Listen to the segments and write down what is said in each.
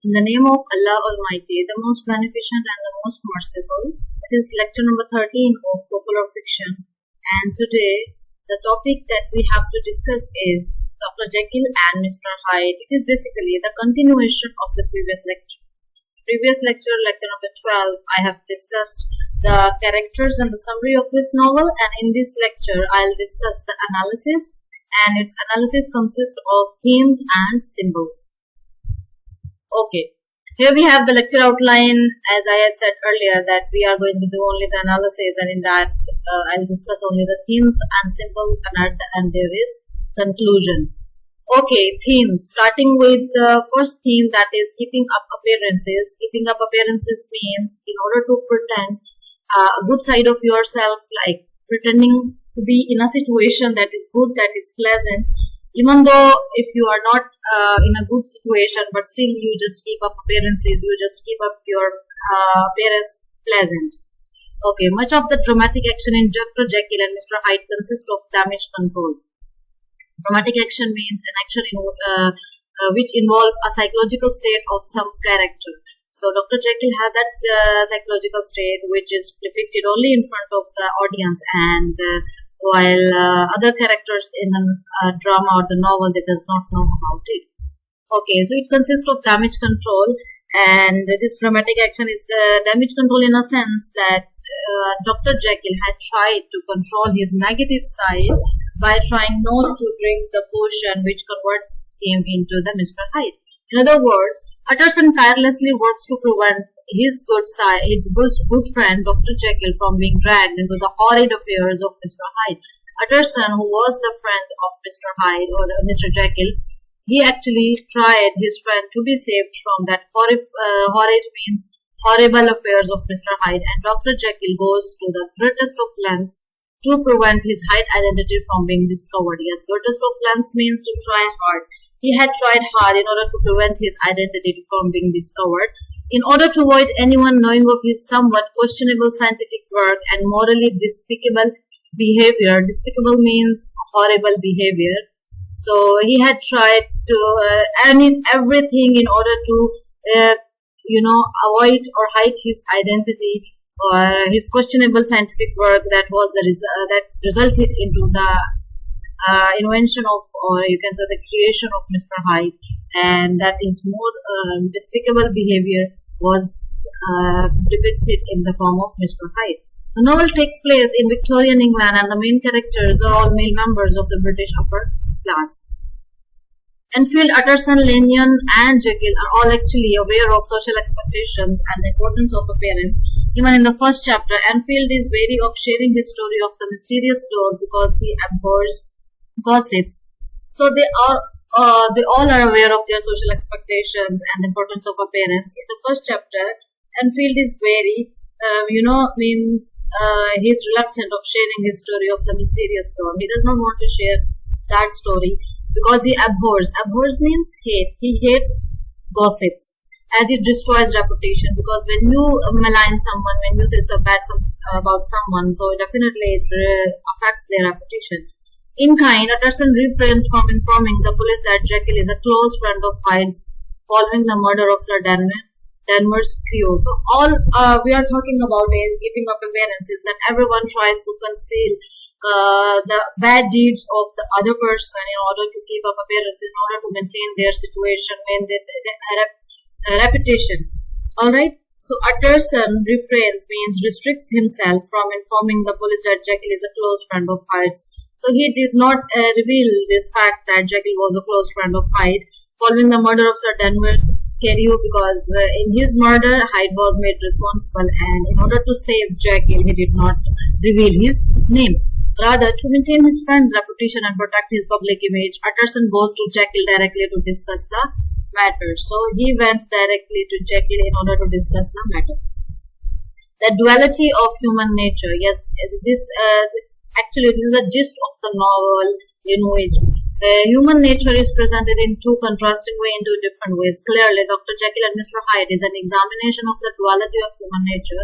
In the name of Allah Almighty, the most beneficent and the most merciful. It is lecture number 13 of Popular Fiction, and today the topic that we have to discuss is Dr. Jekyll and Mr. Hyde. It is basically the continuation of the previous lecture. Previous lecture, lecture number 12, I have discussed the characters and the summary of this novel, and in this lecture I'll discuss the analysis, and its analysis consists of themes and symbols. Okay, here we have the lecture outline. As I had said earlier, that we are going to do only the analysis, and in that I'll discuss only the themes and symbols, and at the end there is conclusion. Okay, themes. Starting with the first theme, that is keeping up appearances. Keeping up appearances means in order to pretend a good side of yourself, like pretending to be in a situation that is good, that is pleasant, even though if you are not in a good situation, but still you just keep up appearances, you just keep up your appearance pleasant. Okay, much of the dramatic action in Dr. Jekyll and Mr. Hyde consists of damage control. Dramatic action means an action which involves a psychological state of some character. So Dr. Jekyll had that psychological state which is depicted only in front of the audience, and while other characters in the drama or the novel, they does not know about it. Okay, so it consists of damage control, and this dramatic action is damage control in a sense that Dr. Jekyll had tried to control his negative side by trying not to drink the potion which converts him into the Mr. Hyde. In other words, Utterson tirelessly works to prevent his good friend Dr. Jekyll from being dragged into the horrid affairs of Mr. Hyde. Utterson, who was the friend of Mr. Hyde or Mr. Jekyll, he actually tried his friend to be saved from that horrid means horrible affairs of Mr. Hyde, and Dr. Jekyll goes to the greatest of lengths to prevent his Hyde identity from being discovered. Yes, greatest of lengths means to try hard. He had tried hard in order to prevent his identity from being discovered, in order to avoid anyone knowing of his somewhat questionable scientific work and morally despicable behavior. Despicable means horrible behavior. So he had tried to everything in order to avoid or hide his identity or his questionable scientific work that resulted into the invention of, or you can say the creation of Mr. Hyde, and that is more despicable behavior was depicted in the form of Mr. Hyde. The novel takes place in Victorian England, and the main characters are all male members of the British upper class. Enfield, Utterson, Lanyon, and Jekyll are all actually aware of social expectations and the importance of appearance. Even in the first chapter, Enfield is wary of sharing his story of the mysterious door because he abhors gossips. So they all are aware of their social expectations and the importance of appearance. In the first chapter, Enfield is wary, means he's reluctant of sharing his story of the mysterious door. He does not want to share that story because he abhors. Abhors means hate. He hates gossips, as it destroys reputation, because when you malign someone, when you say so bad about someone, so definitely it affects their reputation. In kind, Utterson refrains from informing the police that Jekyll is a close friend of Hyde's following the murder of Sir Danvers Crewe. So all we are talking about is keeping up appearances, that everyone tries to conceal the bad deeds of the other person in order to keep up appearances, in order to maintain their situation, maintain their reputation. Alright, so Utterson refrains means restricts himself from informing the police that Jekyll is a close friend of Hyde's. So he did not reveal this fact that Jekyll was a close friend of Hyde following the murder of Sir Danvers Crewe, because in his murder Hyde was made responsible, and in order to save Jekyll he did not reveal his name. Rather, to maintain his friend's reputation and protect his public image, Utterson goes to Jekyll directly to discuss the matter. So he went directly to Jekyll in order to discuss the matter. The duality of human nature. Yes, this is a gist of the novel, in which human nature is presented in two contrasting ways, in two different ways. Clearly, Dr. Jekyll and Mr. Hyde is an examination of the duality of human nature,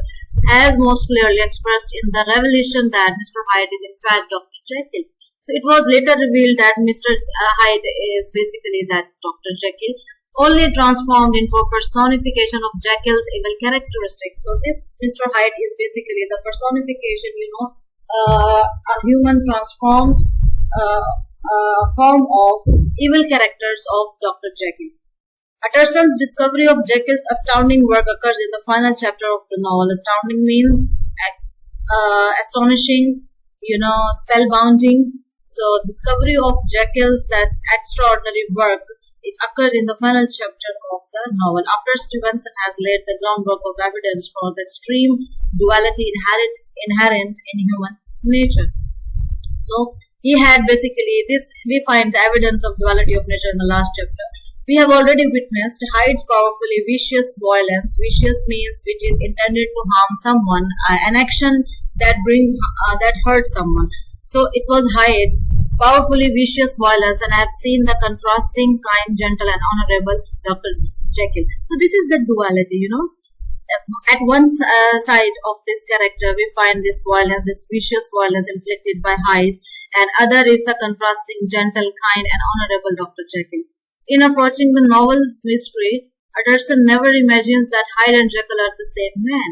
as most clearly expressed in the revelation that Mr. Hyde is in fact Dr. Jekyll. So it was later revealed that Mr. Hyde is basically that Dr. Jekyll. only transformed into a personification of Jekyll's evil characteristics. So this Mr. Hyde is basically the personification, a human transformed form of evil characters of Dr. Jekyll. Utterson's discovery of Jekyll's astounding work occurs in the final chapter of the novel. Astounding means astonishing, spellbounding. So discovery of Jekyll's that extraordinary work, it occurs in the final chapter of the novel, after Stevenson has laid the groundwork of evidence for the extreme duality inherent in human nature. So he had basically this, we find the evidence of duality of nature in the last chapter. We have already witnessed Hyde's powerfully vicious violence. Vicious means which is intended to harm someone, an action that hurts someone. So it was Hyde's powerfully vicious violence, and I have seen the contrasting, kind, gentle, and honorable Dr. Jekyll. So this is the duality, At one side of this character, we find this violence, this vicious violence inflicted by Hyde, and other is the contrasting, gentle, kind, and honorable Dr. Jekyll. In approaching the novel's mystery, Utterson never imagines that Hyde and Jekyll are the same man.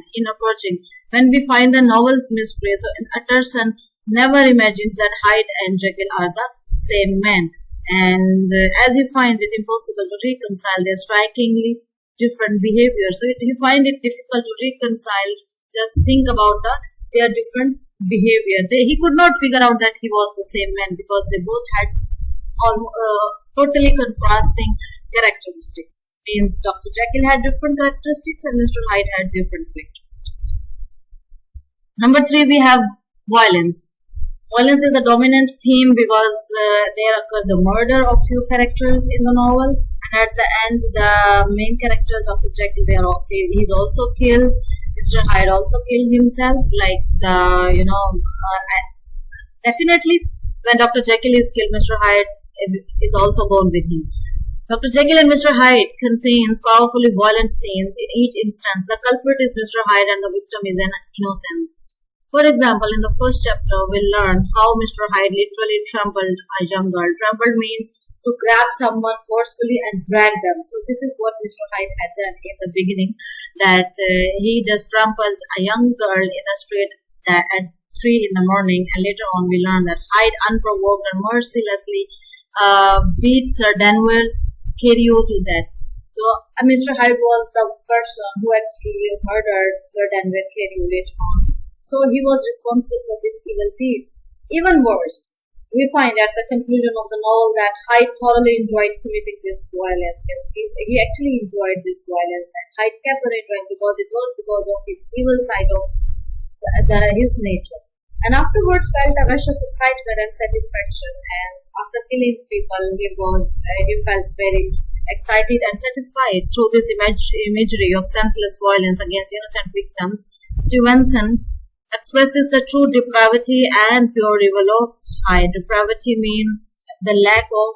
When we find the novel's mystery, so Utterson never imagines that Hyde and Jekyll are the same man. And as he finds it impossible to reconcile their strikingly different behavior. So he finds it difficult to reconcile, just think about their different behavior. He could not figure out that he was the same man because they both had totally contrasting characteristics. Means Dr. Jekyll had different characteristics and Mr. Hyde had different characteristics. Number 3, we have violence. Violence is the dominant theme because there occur the murder of few characters in the novel, and at the end the main characters, Dr. Jekyll, he's also killed. Mr. Hyde also killed himself, definitely when Dr. Jekyll is killed, Mr. Hyde is also gone with him. Dr. Jekyll and Mr. Hyde contains powerfully violent scenes. In each instance, the culprit is Mr. Hyde and the victim is an innocent. For example, in the first chapter, we'll learn how Mr. Hyde literally trampled a young girl. Trampled means to grab someone forcefully and drag them. So this is what Mr. Hyde had done in the beginning, that he just trampled a young girl in the street at 3 in the morning, and later on we learn that Hyde unprovoked and mercilessly beat Sir Danvers Carew to death. So Mr. Hyde was the person who actually murdered Sir Danvers Carew later on. So he was responsible for these evil deeds. Even worse, we find at the conclusion of the novel that Hyde thoroughly enjoyed committing this violence. Yes, he actually enjoyed this violence, and Hyde kept on enjoying because it was because of his evil side of his nature. And afterwards felt a rush of excitement and satisfaction, and after killing people, he felt very excited and satisfied through this imagery of senseless violence against innocent victims. Stevenson expresses the true depravity and pure evil of Hyde. Depravity means the lack of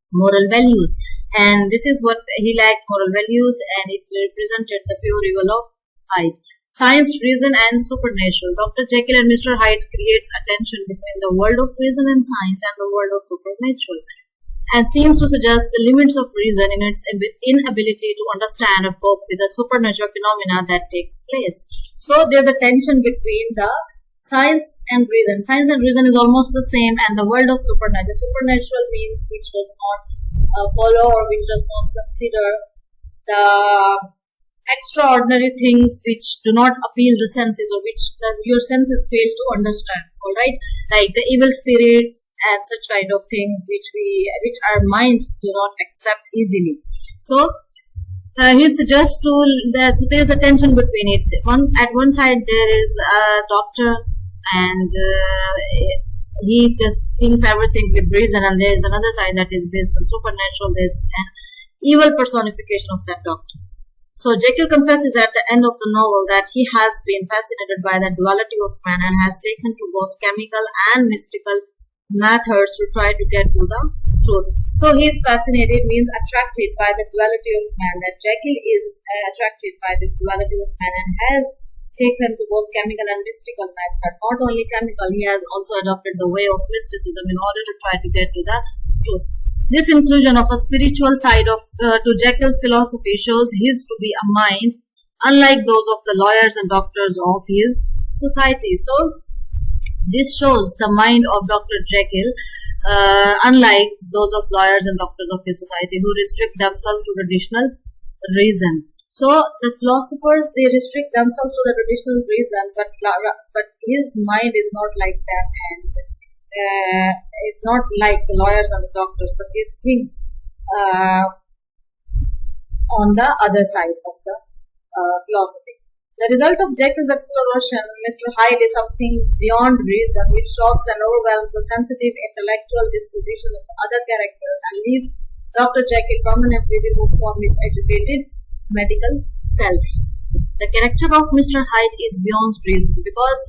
moral values, and this is what he lacked, moral values, and it represented the pure evil of Hyde. Science, reason, and supernatural. Dr. Jekyll and Mr. Hyde creates a tension between the world of reason and science and the world of supernatural, and seems to suggest the limits of reason in its inability to understand or cope with the supernatural phenomena that takes place. So there's a tension between the science and reason. Science and reason is almost the same, and the world of supernatural. Supernatural means which does not follow or which does not consider the extraordinary things which do not appeal the senses, or which your senses fail to understand. All right, like the evil spirits and such kind of things which our mind do not accept easily. So he suggests that there is a tension between it. At one side there is a doctor, and he just thinks everything with reason, and there is another side that is based on supernatural. There is an evil personification of that doctor. So Jekyll confesses at the end of the novel that he has been fascinated by the duality of man and has taken to both chemical and mystical methods to try to get to the truth. So he is fascinated means attracted by the duality of man, that Jekyll is attracted by this duality of man and has taken to both chemical and mystical method. But not only chemical, he has also adopted the way of mysticism in order to try to get to the truth. This inclusion of a spiritual side to Jekyll's philosophy shows his to be a mind unlike those of the lawyers and doctors of his society. So this shows the mind of Dr. Jekyll, unlike those of lawyers and doctors of his society who restrict themselves to traditional reason. So the philosophers, they restrict themselves to the traditional reason, but his mind is not like that, and it's not like the lawyers and the doctors, but he thinks on the other side of the philosophy. The result of Jekyll's exploration, Mr. Hyde, is something beyond reason, which shocks and overwhelms the sensitive intellectual disposition of other characters and leaves Dr. Jekyll permanently removed from his educated medical self. The character of Mr. Hyde is beyond reason because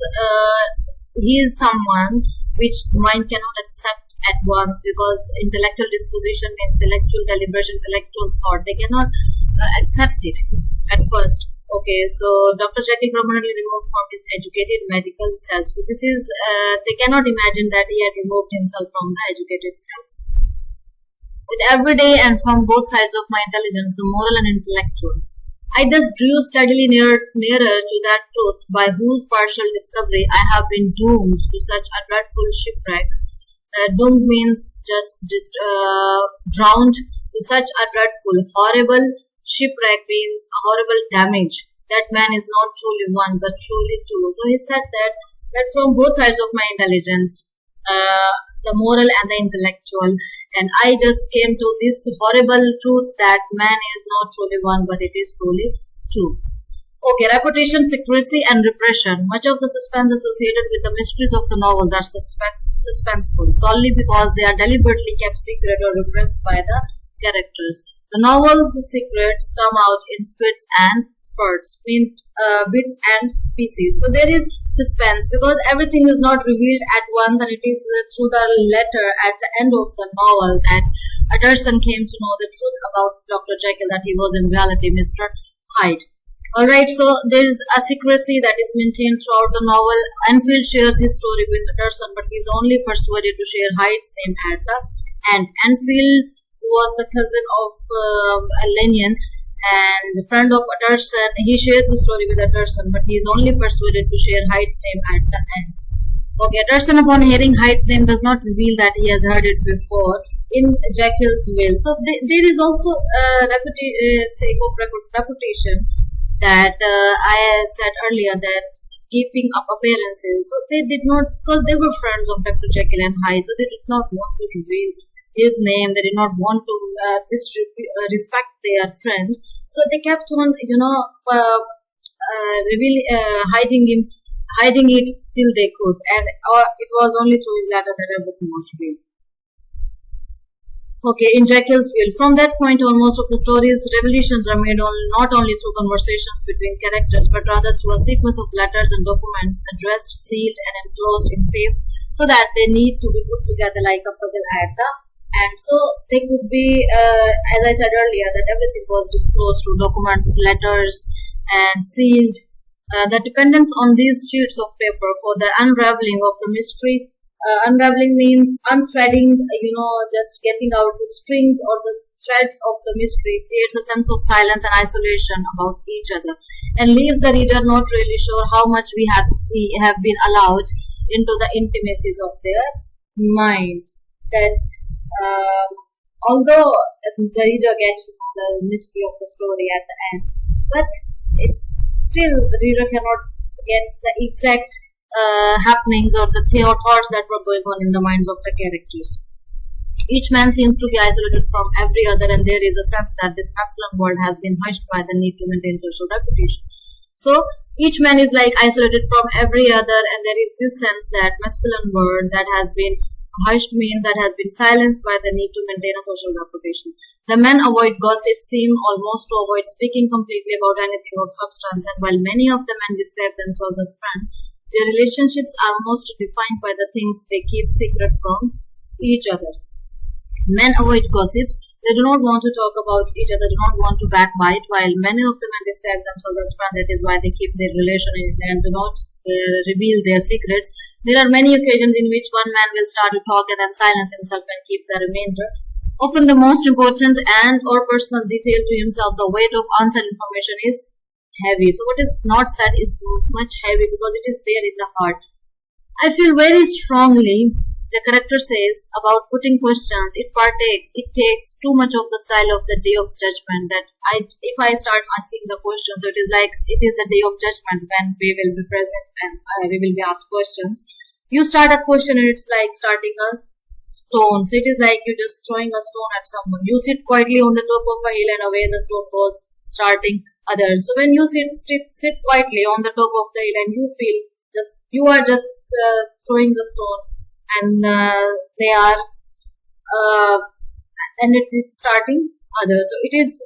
he is someone which the mind cannot accept at once, because intellectual disposition, intellectual deliberation, intellectual thought, they cannot accept it at first. Okay, so Dr. Jekyll permanently removed from his educated medical self. So this is, they cannot imagine that he had removed himself from the educated self. With every day and from both sides of my intelligence, the moral and intellectual, I thus drew steadily nearer to that truth by whose partial discovery I have been doomed to such a dreadful shipwreck. Doomed means just drowned to such a dreadful, horrible shipwreck means a horrible damage. That man is not truly one, but truly two. So he said that from both sides of my intelligence, the moral and the intellectual, and I just came to this horrible truth that man is not truly one, but it is truly two. Okay, reputation, secrecy, and repression. Much of the suspense associated with the mysteries of the novels are suspenseful, solely because they are deliberately kept secret or repressed by the characters. The novel's secrets come out in spits and spurts, means bits and pieces. So there is suspense because everything is not revealed at once, and it is through the letter at the end of the novel that Utterson came to know the truth about Dr. Jekyll, that he was in reality Mr. Hyde. Alright, so there is a secrecy that is maintained throughout the novel. Enfield shares his story with Utterson, but he is only persuaded to share Hyde's name at the end. Enfield was the cousin of Lanyon and friend of Utterson. He shares the story with Utterson, but he is only persuaded to share Hyde's name at the end. Okay, Utterson, upon hearing Hyde's name, does not reveal that he has heard it before in Jekyll's will. So there is also a sake of reputation that I said earlier, that keeping up appearances. So they did not, because they were friends of Dr. Jekyll and Hyde, so they did not want to reveal his name. They did not want to disrespect their friend, so they kept on, hiding it till they could, and it was only through his letter that everything was revealed. Okay, in Jekyll's will, from that point on, most of the story's revelations are made not only through conversations between characters, but rather through a sequence of letters and documents addressed, sealed, and enclosed in safes, so that they need to be put together like a puzzle at the end. So they could be, as I said earlier, that everything was disclosed through documents, letters, and sealed. The dependence on these sheets of paper for the unraveling of the mystery. Unraveling means unthreading, just getting out the strings or the threads of the mystery, creates a sense of silence and isolation about each other, and leaves the reader not really sure how much we have been allowed into the intimacies of their mind. That although the reader gets the mystery of the story at the end, but still the reader cannot get the exact happenings or the thoughts that were going on in the minds of the characters. Each man seems to be isolated from every other, and there is a sense that this masculine world has been hushed by the need to maintain social reputation. So each man is like isolated from every other, and there is this sense that masculine world that has been hushed means that has been silenced by the need to maintain a social reputation. The men avoid gossip, seem almost to avoid speaking completely about anything of substance, and while many of the men describe themselves as friends, their relationships are most defined by the things they keep secret from each other. Men avoid gossips. They do not want to talk about each other, do not want to backbite, while many of the men describe themselves as friends. That is why they keep their relation and do not reveal their secrets. There are many occasions in which one man will start to talk and then silence himself and keep the remainder Often the most important and or personal detail to himself, the weight of unsaid information is heavy. So what is not said is much heavy because it is there in the heart. I feel very strongly, the character says, about putting questions. It takes too much of the style of the day of judgment, that if I start asking the questions, so it is like it is the day of judgment when we will be present and we will be asked questions. You start a question and it's like starting a stone. So it is like you just throwing a stone at someone. You sit quietly on the top of a hill and away the stone goes, starting others. So when you sit quietly on the top of the hill and you feel you are just throwing the stone, and they are and it's starting others. So it is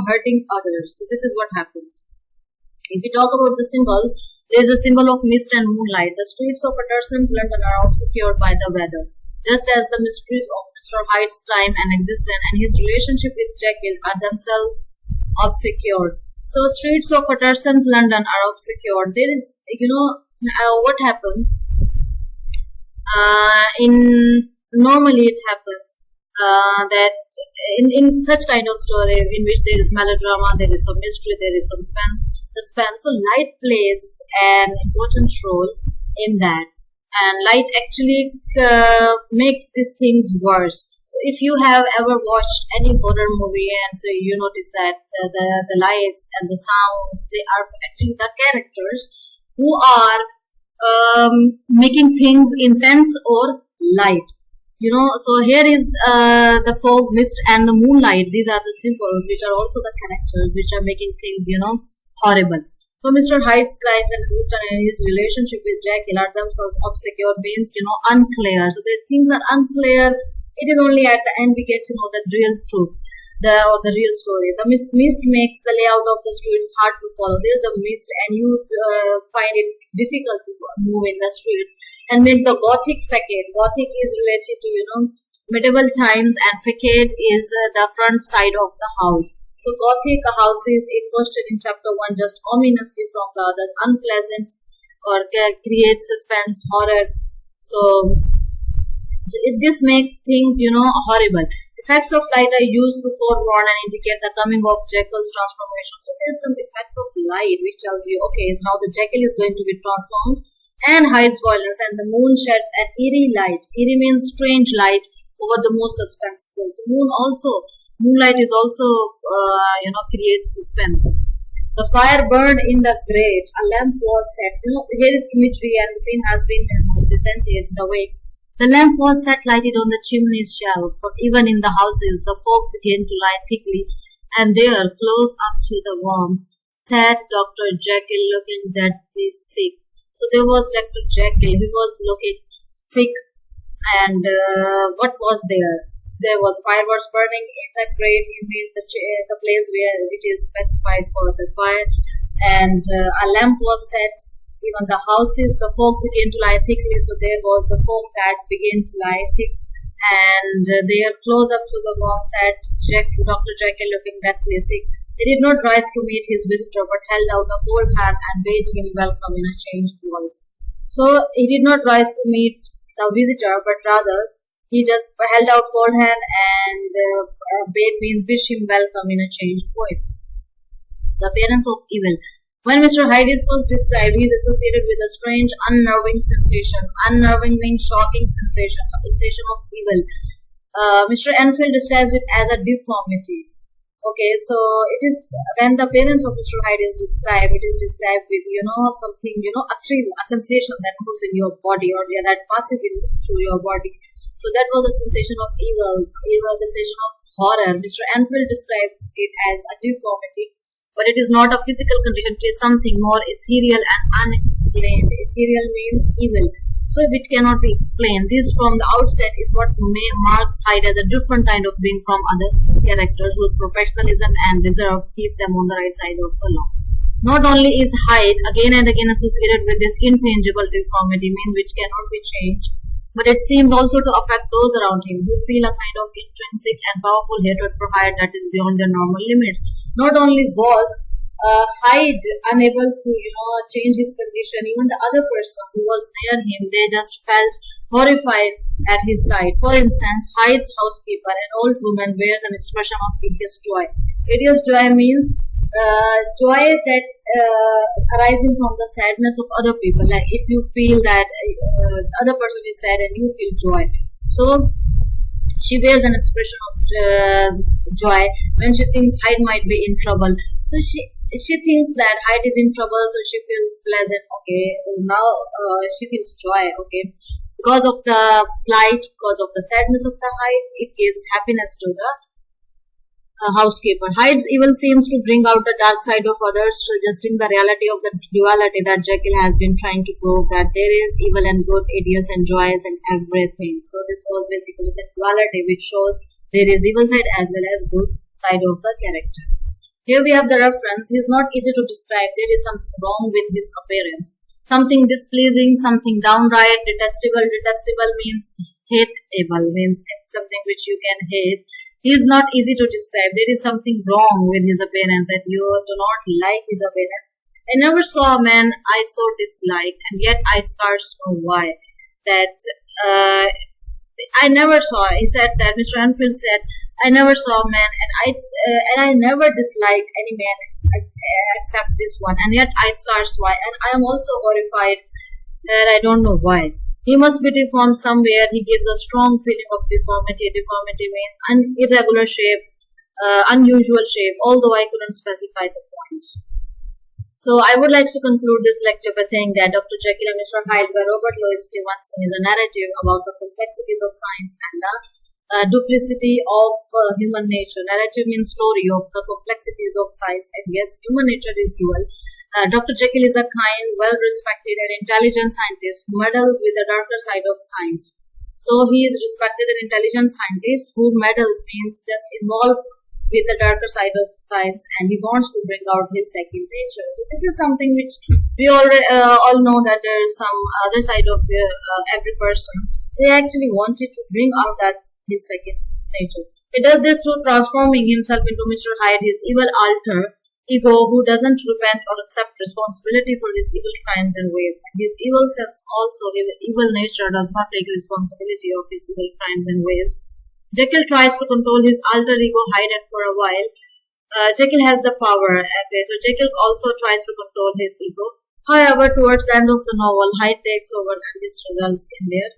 hurting others. So this is what happens. If we talk about the symbols, there is a symbol of mist and moonlight. The streets of Utterson's London are obscured by the weather, just as the mysteries of Mr. Hyde's time and existence and his relationship with Jekyll are themselves obscured. So streets of Utterson's London are obscured. There is, what happens normally it happens that in such kind of story in which there is melodrama, there is some mystery, there is suspense. So light plays an important role in that, and light actually makes these things worse. So if you have ever watched any horror movie, and so you notice that the lights and the sounds, they are actually the characters who are making things intense or light. So here is the fog, mist and the moonlight. These are the symbols which are also the characters which are making things horrible. So Mr. Hyde's crimes and existence and his relationship with Jekyll are themselves obscure, means unclear. So the things are unclear. It is only at the end we get to know the real truth, the real story. The mist makes the layout of the streets hard to follow. There is a mist and you find it difficult to move in the streets, and make the Gothic facade. Gothic is related to medieval times, and facade is the front side of the house. So Gothic houses in question in chapter 1 just ominously from the others, unpleasant or create suspense, horror. So this makes things horrible. Effects of light are used to forewarn and indicate the coming of Jekyll's transformation. So there is some effect of light which tells you, okay, so now the Jekyll is going to be transformed, and Hyde's violence, and the moon sheds an eerie light. Eerie means strange light over the most suspenseful. So moonlight is also creates suspense. The fire burned in the grate. A lamp was set. Here is imagery, and the scene has been presented the way. The lamp was set lighted on the chimney shelf, for even in the houses the fog began to lie thickly, and there, close up to the warmth, sat Dr. Jekyll looking deadly sick. So there was Dr. Jekyll, he was looking sick, and what was there? There was fireworks burning in the grate, the place which is specified for the fire, and a lamp was set. Even the houses, the fog began to lie thickly, so there was the fog that began to lie thick, and they are close up to the warm sat Dr. Jekyll looking deathly sick. He did not rise to meet his visitor, but held out a cold hand and bade him welcome in a changed voice. So he did not rise to meet the visitor, but rather he just held out cold hand and bade means wish him welcome in a changed voice. The appearance of evil. When Mr. Hyde is first described, he is associated with a strange, unnerving sensation. Unnerving means shocking sensation, a sensation of evil. Mr. Enfield describes it as a deformity. Okay, so it is when the appearance of Mr. Hyde is described, it is described with something, a thrill, a sensation that moves in your body, or that passes through your body. So that was a sensation of evil, a sensation of horror. Mr. Enfield described it as a deformity. But it is not a physical condition, it is something more ethereal and unexplained. Ethereal means evil, so which cannot be explained. This from the outset is what marks Hyde as a different kind of being from other characters whose professionalism and reserve keep them on the right side of the law. Not only is Hyde again and again associated with this intangible deformity, means which cannot be changed, but it seems also to affect those around him who feel a kind of intrinsic and powerful hatred for Hyde that is beyond their normal limits. Not only was Hyde, unable to, change his condition. Even the other person who was near him, they just felt horrified at his sight. For instance, Hyde's housekeeper, an old woman, wears an expression of hideous joy. Hideous joy means joy that arising from the sadness of other people. Like if you feel that other person is sad and you feel joy, so she wears an expression of joy when she thinks Hyde might be in trouble. So she thinks that Hyde is in trouble, so she feels pleasant. Okay, now she feels joy. Okay, because of the plight, because of the sadness of the Hyde, it gives happiness to the housekeeper. Hyde's evil seems to bring out the dark side of others, suggesting the reality of the duality that Jekyll has been trying to prove, that there is evil and good, hideous and joyous in everything. So this was basically the duality, which shows there is evil side as well as good side of the character. Here we have the reference. He is not easy to describe. There is something wrong with his appearance. Something displeasing, something downright detestable. Detestable means hateable, means something which you can hate. He is not easy to describe. There is something wrong with his appearance, that you do not like his appearance. I never saw a man I so disliked, and yet I scarce know why. That I never saw. He said that Mr. Enfield said, I never saw a man, and I never disliked any man except this one, and yet I scarce why. And I am also horrified that I don't know why. He must be deformed somewhere. He gives a strong feeling of deformity. Deformity means irregular shape, unusual shape, although I couldn't specify the point. So I would like to conclude this lecture by saying that Dr. Jekyll and Mr. Hyde by Robert Louis Stevenson is a narrative about the complexities of science and the duplicity of human nature. Narrative means story of the complexities of science, and yes, human nature is dual. Dr. Jekyll is a kind, well-respected and intelligent scientist who meddles with the darker side of science. So he is respected and intelligent scientist who meddles means just involved with the darker side of science, and he wants to bring out his second nature. So this is something which we all know, that there is some other side of every person. So he actually wanted to bring out that his second nature. He does this through transforming himself into Mr. Hyde, his evil alter ego, who doesn't repent or accept responsibility for his evil crimes and ways. And his evil sense also, his evil nature, does not take responsibility of his evil crimes and ways. Jekyll tries to control his alter ego Hyde, and for a while Jekyll has the power. Okay, so Jekyll also tries to control his ego. However, towards the end of the novel, Hyde takes over and this results in their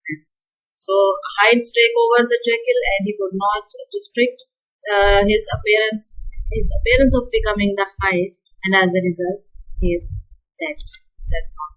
deaths. So Hyde's take over the Jekyll, and he could not restrict his appearance of becoming the Hyde, and as a result he is dead. That's all.